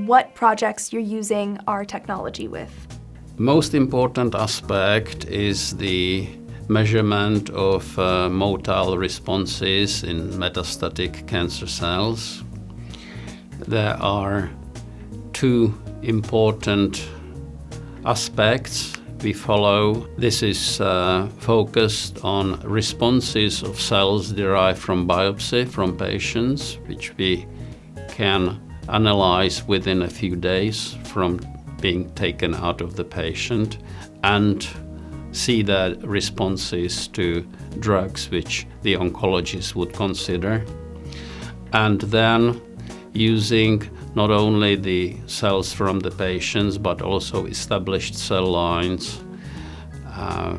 what projects you're using our technology with. Most important aspect is the measurement of motile responses in metastatic cancer cells. There are two important aspects we follow. This is focused on responses of cells derived from biopsy from patients, which we can analyze within a few days from being taken out of the patient, and see the responses to drugs which the oncologist would consider. And then using not only the cells from the patients but also established cell lines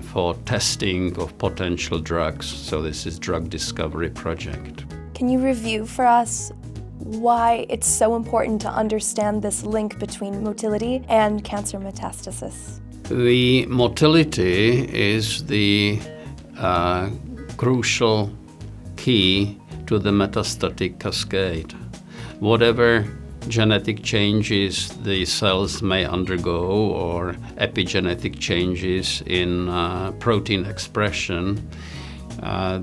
for testing of potential drugs. So this is drug discovery project. Can you review for us why it's so important to understand this link between motility and cancer metastasis? The motility is the crucial key to the metastatic cascade. Whatever genetic changes the cells may undergo or epigenetic changes in protein expression,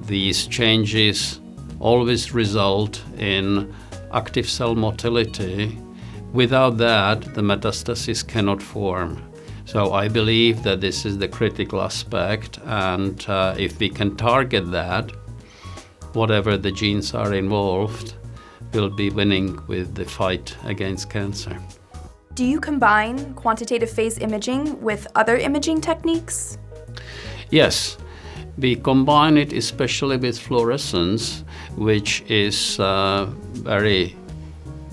these changes always result in active cell motility. Without that, the metastasis cannot form. So I believe that this is the critical aspect, and if we can target that, whatever the genes are involved, we'll be winning with the fight against cancer. Do you combine quantitative phase imaging with other imaging techniques? Yes, we combine it especially with fluorescence, which is very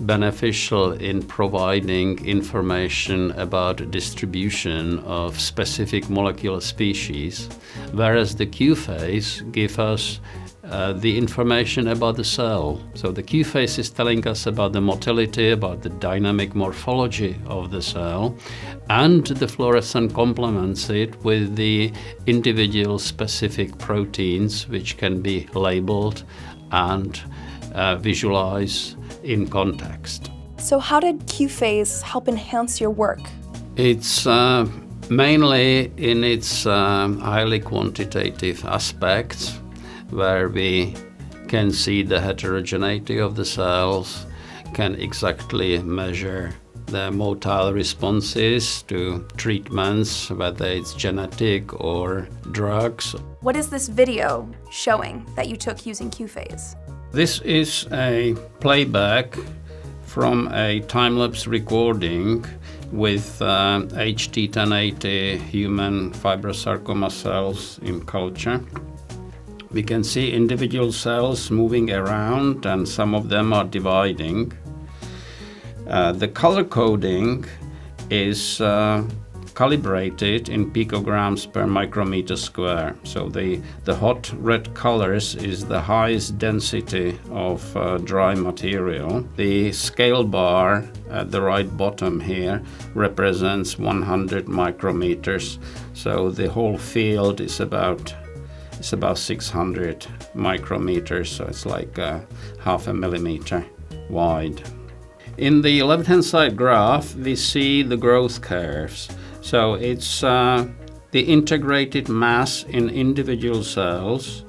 beneficial in providing information about distribution of specific molecular species, whereas the Q phase gives us the information about the cell. So the Q phase is telling us about the motility, about the dynamic morphology of the cell, and the fluorescent complements it with the individual specific proteins which can be labeled and visualize in context. So how did Q phase help enhance your work? It's mainly in its highly quantitative aspects, where we can see the heterogeneity of the cells, can exactly measure the motile responses to treatments, whether it's genetic or drugs. What is this video showing that you took using Q phase? This is a playback from a time-lapse recording with HT1080 human fibrosarcoma cells in culture. We can see individual cells moving around, and some of them are dividing. The color coding is calibrated in picograms per micrometer square. So the hot red colors is the highest density of dry material. The scale bar at the right bottom here represents 100 micrometers. So the whole field is about 600 micrometers, so it's like half a millimeter wide. In the left-hand side graph, we see the growth curves. So it's the integrated mass in individual cells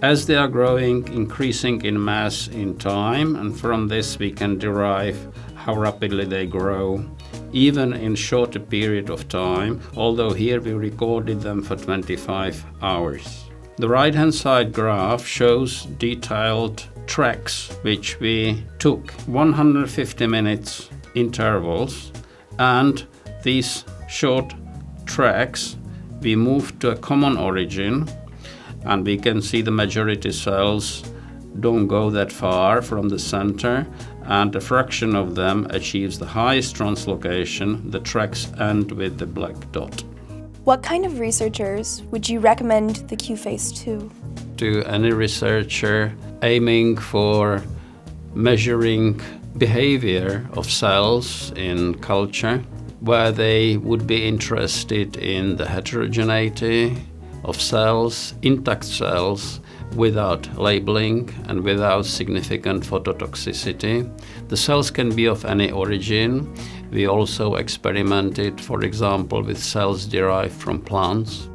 as they are growing, increasing in mass in time, and from this we can derive how rapidly they grow, even in shorter period of time, although here we recorded them for 25 hours. The right-hand side graph shows detailed tracks which we took 150 minutes intervals, and these short tracks we moved to a common origin, and we can see the majority cells don't go that far from the center, and a fraction of them achieves the highest translocation. The tracks end with the black dot. What kind of researchers would you recommend the Q phase to? To any researcher aiming for measuring behavior of cells in culture, where they would be interested in the heterogeneity of cells, intact cells, without labeling and without significant phototoxicity. The cells can be of any origin. We also experimented, for example, with cells derived from plants.